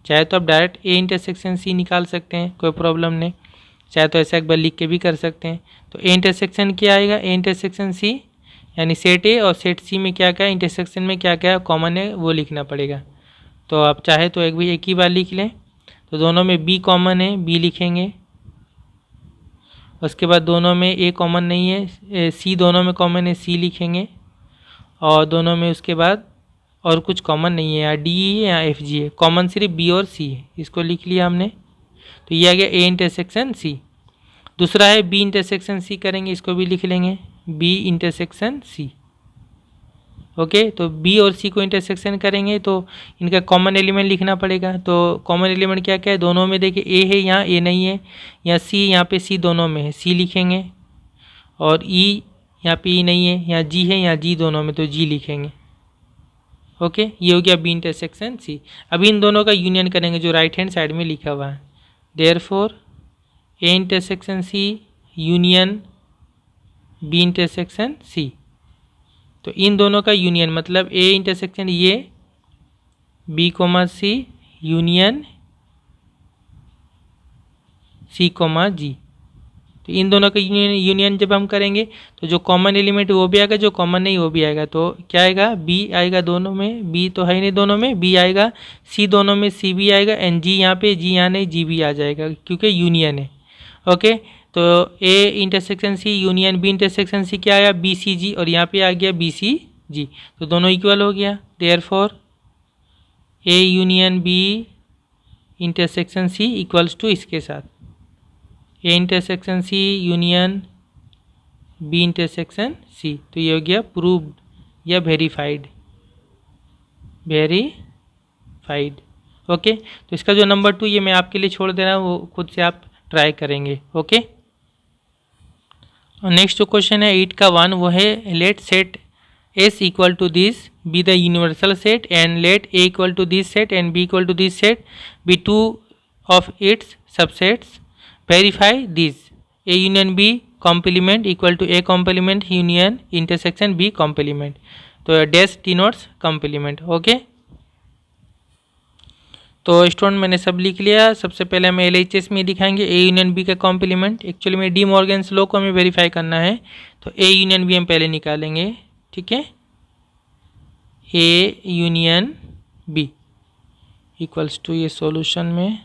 [SPEAKER 1] चाहे तो आप डायरेक्ट ए इंटरसेक्शन सी निकाल सकते हैं, कोई प्रॉब्लम नहीं, चाहे तो ऐसा एक बार लिख के भी कर सकते हैं। तो ए इंटरसेक्शन क्या आएगा? ए इंटरसेक्शन सी यानी सेट ए और सेट सी में क्या क्या इंटरसेक्शन में क्या क्या कॉमन है वो लिखना पड़ेगा। तो आप चाहे तो एक ही बार लिख लें। तो दोनों में बी कॉमन है बी लिखेंगे, उसके बाद दोनों में ए कॉमन नहीं है सी दोनों में कॉमन है सी लिखेंगे, और दोनों में उसके बाद और कुछ कॉमन नहीं है, या डी है या एफ जी है, कॉमन सिर्फ बी और सी है, इसको लिख लिया हमने। तो ये आ गया ए इंटरसेक्शन सी। दूसरा है बी इंटरसेक्शन सी करेंगे, इसको भी लिख लेंगे बी इंटरसेक्शन सी। ओके, तो बी और सी को इंटरसेक्शन करेंगे तो इनका कॉमन एलिमेंट लिखना पड़ेगा। तो कॉमन एलिमेंट क्या क्या है? दोनों में देखिए ए है यहाँ ए नहीं है, यहाँ सी यहाँ पे सी दोनों में है सी लिखेंगे, और ई यहाँ पे ई नहीं है, यहाँ जी है यहाँ जी दोनों में तो जी लिखेंगे। ओके, ये हो गया बी इंटरसेक्शन सी। अभी इन दोनों का यूनियन करेंगे जो राइट हैंड साइड में लिखा हुआ है, therefore A intersection C union B intersection C. तो इन दोनों का यूनियन मतलब ए इंटरसेक्शन ये B comma C union C comma G. तो इन दोनों का यूनियन जब हम करेंगे तो जो कॉमन एलिमेंट वो भी आएगा, जो कॉमन नहीं वो भी आएगा। तो क्या आएगा? बी आएगा दोनों में, बी तो है ही नहीं दोनों में, बी आएगा, सी दोनों में सी भी आएगा, एंड जी यहाँ पे जी यहाँ नहीं जी भी आ जाएगा क्योंकि यूनियन है। ओके, तो A intersection C union B intersection C क्या आया? बी सी जी, और यहाँ पे आ गया बी सी जी, तो दोनों इक्वल हो गया। Therefore A union B intersection C equals to इसके साथ A intersection C union B intersection C. तो ये हो गया प्रूव्ड या वेरीफाइड। ओके, तो इसका जो नंबर 2 ये मैं आपके लिए छोड़ दे रहा हूँ, वो खुद से आप ट्राई करेंगे। ओके, और नेक्स्ट जो क्वेश्चन है 8 का 1 वो है let set S equal to this be the universal set and let A equal to this set and B equal to this set B two of its subsets, verify this A union B complement equal to A complement union intersection B complement. तो dash denotes complement. Okay, तो student मैंने सब लिख लिया। सबसे पहले हमें LHS में दिखाएंगे ए यूनियन बी का कॉम्प्लीमेंट। एक्चुअली में डी मॉर्गन्स लॉ को हमें वेरीफाई करना है, तो ए यूनियन बी हम पहले निकालेंगे। ठीक है, A union B equals to ये सॉल्यूशन में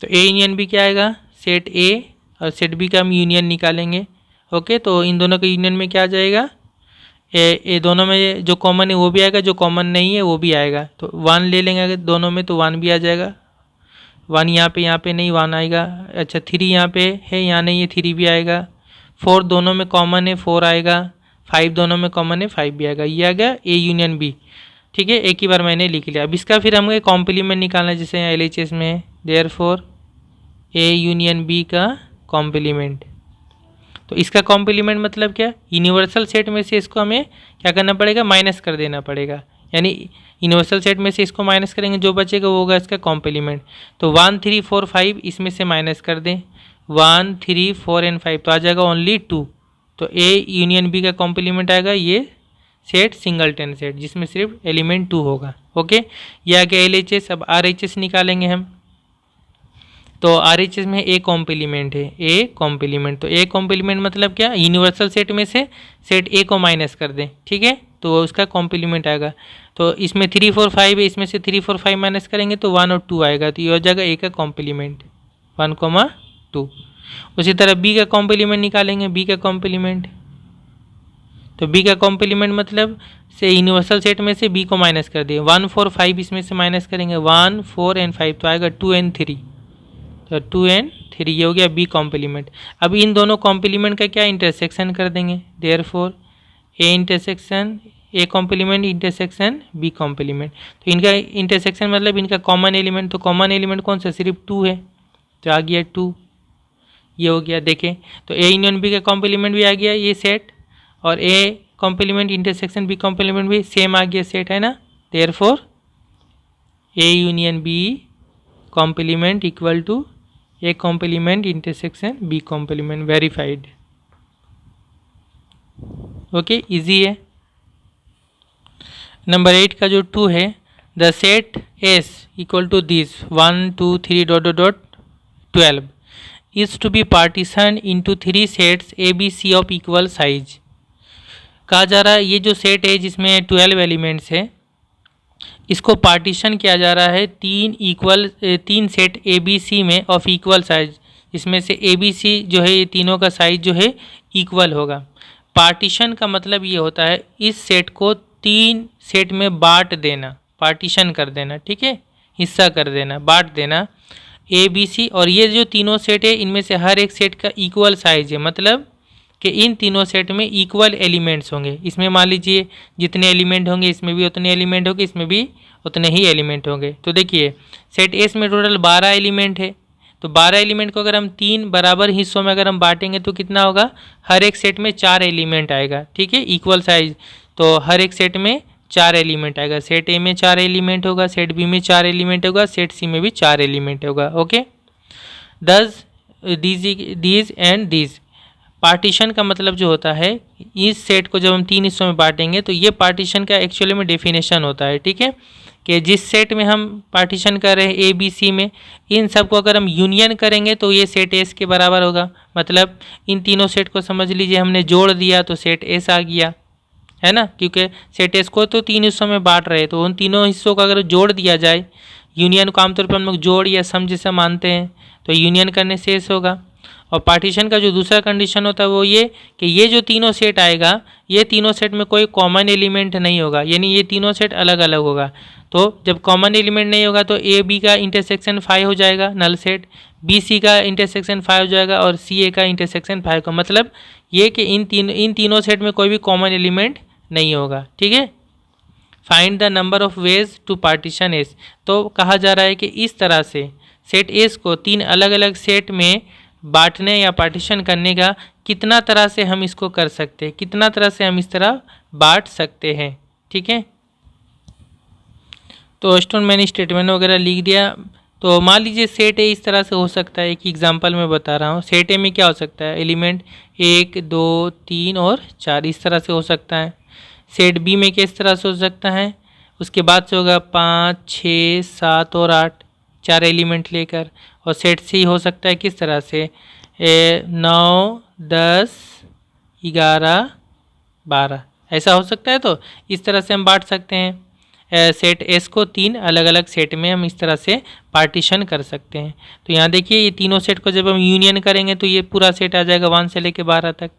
[SPEAKER 1] तो ए यूनियन बी क्या आएगा, सेट ए और सेट बी का हम यूनियन निकालेंगे। ओके, तो इन दोनों के यूनियन में क्या आ जाएगा, ए दोनों में जो कॉमन है वो भी आएगा, जो कॉमन नहीं है वो भी आएगा। तो 1 ले लेंगे अगर दोनों में, तो 1 भी आ जाएगा। 1 यहाँ पे नहीं 1 आएगा। अच्छा 3 यहाँ पे है, यहाँ नहीं है, 3 भी आएगा। 4 दोनों में कॉमन है, 4 आएगा। 5 दोनों में कॉमन है, 5 भी आएगा। ये आ गया ए यूनियन बी। ठीक है, एक ही बार मैंने लिख लिया। अब इसका फिर हमें कॉम्प्लीमेंट निकालना है, जैसे यहाँ LHS में देयरफॉर ए यूनियन बी का कॉम्प्लीमेंट। तो इसका कॉम्प्लीमेंट मतलब क्या, यूनिवर्सल सेट में से इसको हमें क्या करना पड़ेगा, माइनस कर देना पड़ेगा। यानी यूनिवर्सल सेट में से इसको माइनस करेंगे, जो बचेगा वो होगा इसका कॉम्प्लीमेंट। तो 1 3 4 5 इसमें से माइनस कर दें, 1 3 4 एंड 5 तो आ जाएगा ओनली 2। तो ए यूनियन बी का कॉम्प्लीमेंट आएगा ये सेट सिंगलटन सेट, जिसमें सिर्फ एलिमेंट 2 होगा। ओके, ये आ गया LHS। अब RHS निकालेंगे हम। तो RHS में ए कॉम्प्लीमेंट है, ए कॉम्प्लीमेंट। तो ए कॉम्प्लीमेंट मतलब क्या, यूनिवर्सल सेट में से सेट ए को माइनस कर दें। ठीक है, तो उसका कॉम्प्लीमेंट आएगा। तो इसमें 3 4 5 है, इसमें से 3 4 5 माइनस करेंगे तो 1 और 2 आएगा। तो ये हो जाएगा ए का कॉम्प्लीमेंट 1, 2। उसी तरह बी का कॉम्प्लीमेंट निकालेंगे, बी का कॉम्प्लीमेंट। तो बी का कॉम्प्लीमेंट मतलब से यूनिवर्सल सेट में से बी को माइनस कर दिए, 1 4 5 इसमें से माइनस करेंगे, 1 4 एंड 5 तो आएगा 2 एंड 3। तो 2 एंड 3 ये हो गया बी कॉम्प्लीमेंट। अब इन दोनों कॉम्प्लीमेंट का क्या इंटरसेक्शन कर देंगे, therefore A intersection A complement intersection B complement. तो इनका इंटरसेक्शन मतलब इनका कॉमन एलिमेंट। तो कॉमन एलिमेंट कौन सा, सिर्फ 2 है, तो आ गया 2। ये हो गया, देखें तो ए यूनियन बी का कॉम्प्लीमेंट भी आ गया ये सेट, और A complement intersection B complement भी सेम आ गया सेट, है ना। Therefore A union B complement equal to A complement intersection B complement, verified. Okay, easy है। नंबर 8 का जो 2 है, the set S equal to this 1 2 3 dot dot dot 12 is to be partition into 3 sets A B C of equal size. कहा जा रहा है ये जो सेट है जिसमें 12 एलिमेंट्स है, इसको पार्टीशन किया जा रहा है 3 सेट ए बी सी में ऑफ इक्वल साइज। इसमें से ए बी सी जो है ये तीनों का साइज जो है इक्वल होगा। पार्टीशन का मतलब ये होता है इस सेट को 3 सेट में बांट देना, पार्टीशन कर देना। ठीक है, हिस्सा कर देना, बांट देना ए बी सी। और ये जो तीनों सेट है इनमें से हर एक सेट का इक्वल साइज है, मतलब कि इन तीनों सेट में इक्वल एलिमेंट्स होंगे। इसमें मान लीजिए जितने एलिमेंट होंगे इसमें भी उतने एलिमेंट होंगे, इसमें भी उतने ही एलिमेंट होंगे। तो देखिए सेट एस में टोटल 12 एलिमेंट है। तो 12 एलिमेंट को अगर हम 3 बराबर हिस्सों में अगर हम बांटेंगे तो कितना होगा, हर एक सेट में 4 एलिमेंट आएगा। ठीक है, इक्वल साइज। तो हर एक सेट में 4 एलिमेंट आएगा। सेट ए में 4 एलिमेंट होगा, सेट बी में 4 एलिमेंट होगा, सेट सी में भी 4 एलिमेंट होगा। ओके, दस दीज एंड दीज। पार्टीशन का मतलब जो होता है इस सेट को जब हम 3 हिस्सों में बांटेंगे तो ये पार्टीशन का एक्चुअली में डेफिनेशन होता है। ठीक है, कि जिस सेट में हम पार्टीशन कर रहे हैं ए बी सी में, इन सब को अगर हम यूनियन करेंगे तो ये सेट एस के बराबर होगा। मतलब इन तीनों सेट को समझ लीजिए हमने जोड़ दिया तो सेट एस आ गया, है ना। क्योंकि सेट एस को तो 3 हिस्सों में बांट रहे हैं, तो उन तीनों हिस्सों को अगर जोड़ दिया जाए, यूनियन को आमतौर पर हम लोग जोड़ या सम जैसा मानते हैं, तो यूनियन करने से एस होगा। और पार्टीशन का जो दूसरा कंडीशन होता है वो ये कि ये जो तीनों सेट आएगा, ये तीनों सेट में कोई कॉमन एलिमेंट नहीं होगा, यानी ये तीनों सेट अलग अलग होगा। तो जब कॉमन एलिमेंट नहीं होगा तो ए बी का इंटरसेक्शन 5 हो जाएगा नल सेट, बी सी का इंटरसेक्शन 5 हो जाएगा, और सी ए का इंटरसेक्शन 5 का मतलब ये कि इन तीनों सेट में कोई भी कॉमन एलिमेंट नहीं होगा। ठीक है, find the number of ways to partition S. तो कहा जा रहा है कि इस तरह से सेट एस को 3 अलग अलग सेट में बांटने या पार्टीशन करने का कितना तरह से हम इसको कर सकते हैं, कितना तरह से हम इस तरह बांट सकते हैं। ठीक है, तो स्टूडेंट मैंने स्टेटमेंट वगैरह लिख दिया। तो मान लीजिए सेट ए इस तरह से हो सकता है, एक एग्जांपल मैं बता रहा हूँ। सेट ए में क्या हो सकता है, एलिमेंट 1 2 3 और 4 इस तरह से हो सकता है। सेट बी में किस तरह से हो सकता है, उसके बाद से होगा 5 6 7 और 8 4 एलिमेंट लेकर। और सेट सी हो सकता है किस तरह से, 9 10 11 12 ऐसा हो सकता है। तो इस तरह से हम बांट सकते हैं। सेट एस को 3 अलग अलग सेट में हम इस तरह से पार्टीशन कर सकते हैं। तो यहाँ देखिए ये तीनों सेट को जब हम यूनियन करेंगे तो ये पूरा सेट आ जाएगा 1 से लेकर 12 तक,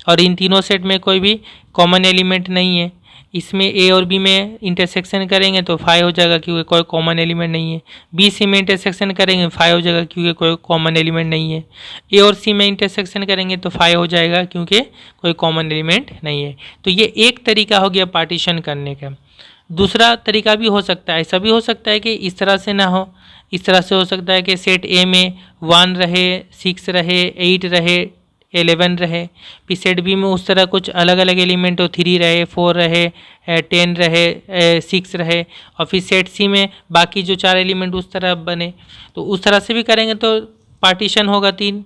[SPEAKER 1] और इन तीनों सेट में कोई भी कॉमन एलिमेंट नहीं है। इसमें ए और बी में इंटरसेक्शन करेंगे तो 5 हो जाएगा क्योंकि कोई कॉमन एलिमेंट नहीं है। बी सी में इंटरसेक्शन करेंगे 5 हो जाएगा क्योंकि कोई कॉमन एलिमेंट नहीं है। ए और सी में इंटरसेक्शन करेंगे तो 5 हो जाएगा क्योंकि कोई कॉमन एलिमेंट नहीं है। तो ये एक तरीका हो गया पार्टीशन करने का। दूसरा तरीका भी हो सकता है, ऐसा भी हो सकता है कि इस तरह से ना हो, इस तरह से हो सकता है कि सेट ए में 1 रहे, 6 रहे, 8 रहे, 11 रहे, फिर सेट बी में उस तरह कुछ अलग अलग एलिमेंट हो, 3 रहे, 4 रहे, 10 रहे, 6 रहे, और फिर सेट सी में बाकी जो 4 एलिमेंट उस तरह बने। तो उस तरह से भी करेंगे तो पार्टीशन होगा, 3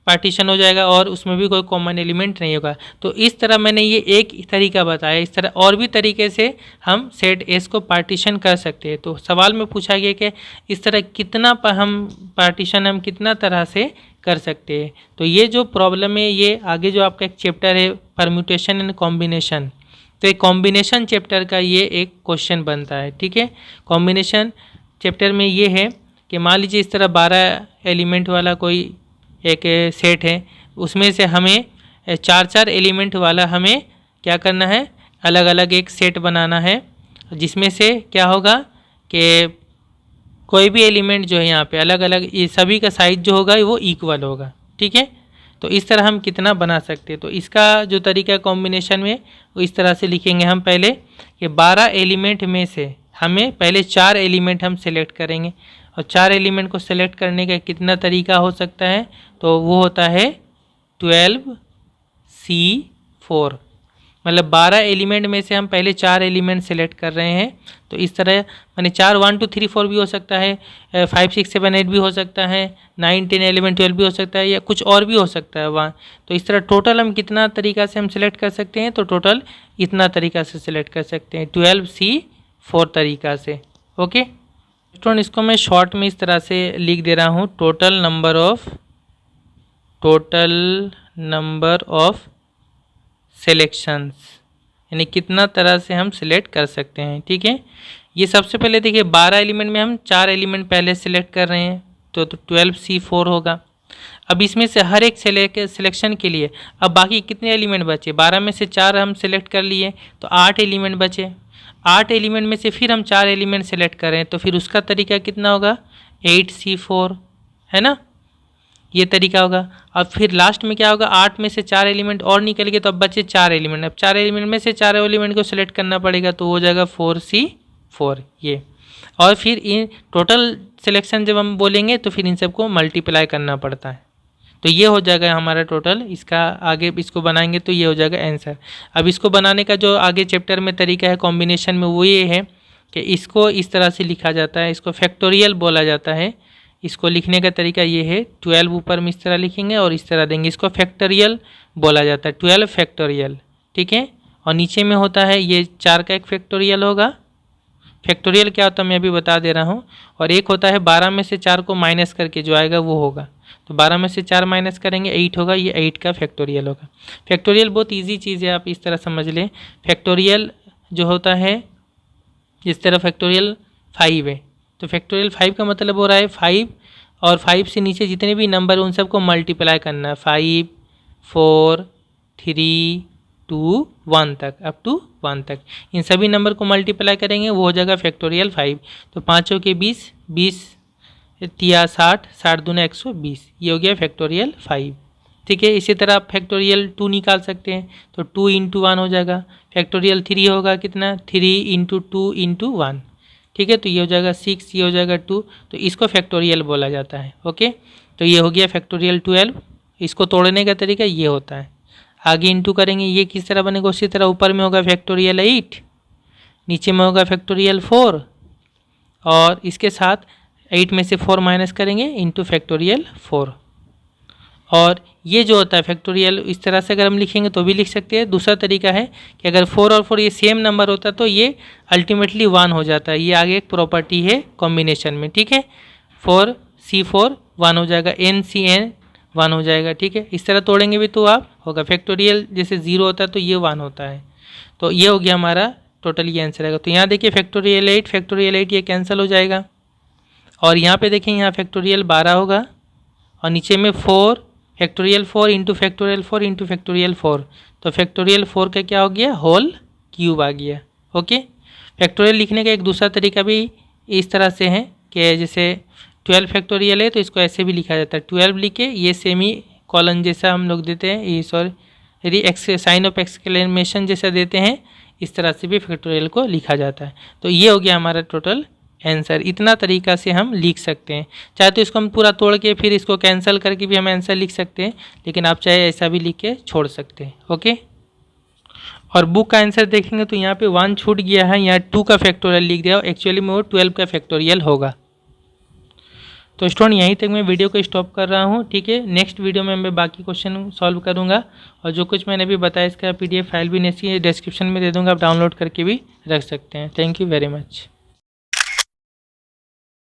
[SPEAKER 1] पार्टीशन हो जाएगा और उसमें भी कोई कॉमन एलिमेंट नहीं होगा। तो इस तरह मैंने ये एक तरीका बताया। इस तरह और भी तरीके से हम सेट एस को पार्टीशन कर सकते हैं। तो सवाल में पूछा गया कि इस तरह कितना हम पार्टीशन हम कितना तरह से कर सकते हैं। तो ये जो प्रॉब्लम है ये आगे जो आपका एक चैप्टर है परम्यूटेशन एंड कॉम्बिनेशन, तो एक कॉम्बिनेशन चैप्टर का ये एक क्वेश्चन बनता है। ठीक है, कॉम्बिनेशन चैप्टर में ये है कि मान लीजिए इस तरह 12 एलिमेंट वाला कोई एक सेट है, उसमें से हमें 4 एलिमेंट वाला हमें क्या करना है, अलग अलग एक सेट बनाना है, जिसमें से क्या होगा कि कोई भी एलिमेंट जो है यहाँ पे अलग अलग, ये सभी का साइज जो होगा वो इक्वल होगा। ठीक है, तो इस तरह हम कितना बना सकते हैं। तो इसका जो तरीका कॉम्बिनेशन में वो इस तरह से लिखेंगे हम पहले कि 12 एलिमेंट में से हमें पहले 4 एलिमेंट हम सेलेक्ट करेंगे, और 4 एलिमेंट को सेलेक्ट करने का कितना तरीका हो सकता है, तो वो होता है 12C4, मतलब 12 एलिमेंट में से हम पहले 4 एलिमेंट सेलेक्ट कर रहे हैं। तो इस तरह माने 4 1 2 3 4 भी हो सकता है, 5 6 7 8 भी हो सकता है, 9 10 11 12 भी हो सकता है, या कुछ और भी हो सकता है वहाँ। तो इस तरह टोटल हम कितना तरीका से हम सेलेक्ट कर सकते हैं, तो टोटल इतना तरीका से सेलेक्ट कर सकते हैं 12C4 तरीका से। ओके स्टूडेंट, इसको मैं शॉर्ट में इस तरह से लिख दे रहा हूँ, टोटल नंबर ऑफ सिलेक्शंस, यानी कितना तरह से हम सिलेक्ट कर सकते हैं। ठीक है, ये सबसे पहले देखिए 12 एलिमेंट में हम 4 एलिमेंट पहले सिलेक्ट कर रहे हैं, तो 12C4 होगा। अब इसमें से हर एक सिलेक्शन के लिए अब बाकी कितने एलिमेंट बचे, 12 में से 4 हम सिलेक्ट कर लिए तो 8 एलिमेंट बचे। 8 एलिमेंट में से फिर हम 4 एलिमेंट सेलेक्ट करें तो फिर उसका तरीका कितना होगा, 8C4, है ना, ये तरीका होगा। अब फिर लास्ट में क्या होगा, 8 में से 4 एलिमेंट और निकल गए तो अब बचे 4 एलिमेंट। अब 4 एलिमेंट में से 4 एलिमेंट को सिलेक्ट करना पड़ेगा तो हो जाएगा 4C4 ये। और फिर इन टोटल सिलेक्शन जब हम बोलेंगे तो फिर इन सबको मल्टीप्लाई करना पड़ता है, तो ये हो जाएगा हमारा टोटल। इसका आगे इसको बनाएंगे तो ये हो जाएगा आंसर। अब इसको बनाने का जो आगे चैप्टर में तरीका है कॉम्बिनेशन में वो ये है कि इसको इस तरह से लिखा जाता है, इसको फैक्टोरियल बोला जाता है। इसको लिखने का तरीका ये है, 12 ऊपर में इस तरह लिखेंगे और इस तरह देंगे, इसको फैक्टोरियल बोला जाता है, 12 फैक्टोरियल। ठीक है, और नीचे में होता है ये 4 का एक फैक्टोरियल होगा। फैक्टोरियल क्या होता है मैं अभी बता दे रहा हूँ। और एक होता है 12 में से 4 को माइनस करके जो आएगा वो होगा, तो 12 में से 4 माइनस करेंगे 8 होगा, ये 8 का फैक्टोरियल होगा। फैक्टोरियल बहुत इजी चीज़ है, आप इस तरह समझ लें। फैक्टोरियल जो होता है, जिस तरह फैक्टोरियल 5 है तो फैक्टोरियल 5 का मतलब हो रहा है 5 और 5 से नीचे जितने भी नंबर उन सबको मल्टीप्लाई करना है, 5 4 3 2 1 तक, अप टू 1 तक इन सभी नंबर को मल्टीप्लाई करेंगे वो हो जाएगा फैक्टोरियल 5। तो 5 के 20 20 तिया 60 60 दूना 120, ये हो गया फैक्टोरियल 5। ठीक है, इसी तरह आप फैक्टोरियल 2 निकाल सकते हैं तो 2 × 1 हो जाएगा। फैक्टोरियल 3 होगा कितना, 3 × 2 × 1। ठीक है, तो ये हो जाएगा 6, ये हो जाएगा 2, तो इसको फैक्टोरियल बोला जाता है। ओके, तो ये हो गया फैक्टोरियल 12। इसको तोड़ने का तरीका ये होता है, आगे इंटू करेंगे, ये किस तरह बनेगा उसी तरह। ऊपर में होगा फैक्टोरियल 8, नीचे में होगा फैक्टोरियल 4, और इसके साथ 8 में से 4 माइनस करेंगे इंटू फैक्टोरियल 4। और ये जो होता है फैक्टोरियल इस तरह से अगर हम लिखेंगे तो भी लिख सकते हैं। दूसरा तरीका है कि अगर 4 और 4 ये सेम नंबर होता तो ये अल्टीमेटली 1 हो जाता है। ये आगे एक प्रॉपर्टी है कॉम्बिनेशन में। ठीक है, 4C4 1 हो जाएगा, NCN 1 हो जाएगा। ठीक है, इस तरह तोड़ेंगे भी तो आप होगा फैक्टोरियल जैसे 0 होता है तो ये 1 होता है। तो ये हो गया हमारा टोटल ये आंसर आएगा। तो यहाँ देखिए फैक्टोरियल 8 ये कैंसिल हो जाएगा, और यहाँ पे देखें यहाँ फैक्टोरियल 12 होगा, और नीचे में 4 factorial 4 into factorial 4 into factorial 4, तो फैक्टोरियल 4 का क्या हो गया, होल क्यूब आ गया। ओके, फैक्टोरियल लिखने का एक दूसरा तरीका भी इस तरह से है कि जैसे 12 फैक्टोरियल है तो इसको ऐसे भी लिखा जाता है, 12 लिखे ये सेमी कॉलन जैसा हम लोग देते हैं, ये सॉरी यदि एक्स साइन ऑफ एक्सक्लेमेशन जैसा देते हैं, इस तरह से भी फैक्टोरियल को लिखा जाता है। तो ये हो गया हमारा टोटल आंसर। इतना तरीका से हम लिख सकते हैं, चाहे तो इसको हम पूरा तोड़ के फिर इसको कैंसिल करके भी हम आंसर लिख सकते हैं, लेकिन आप चाहे ऐसा भी लिख के छोड़ सकते हैं। ओके, और बुक का आंसर देखेंगे तो यहाँ पे 1 छूट गया है, यहाँ 2 का फैक्टोरियल लिख दिया, एक्चुअली में वो 12 का फैक्टोरियल होगा। तो स्टूडेंट यहीं तक मैं वीडियो को स्टॉप कर रहा हूँ, ठीक है। नेक्स्ट वीडियो में मैं बाकी क्वेश्चन सॉल्व करूँगा, और जो कुछ मैंने अभी बताया इसका PDF फाइल भी नीचे डिस्क्रिप्शन में दे दूँगा, आप डाउनलोड करके भी रख सकते हैं। Thank you very much.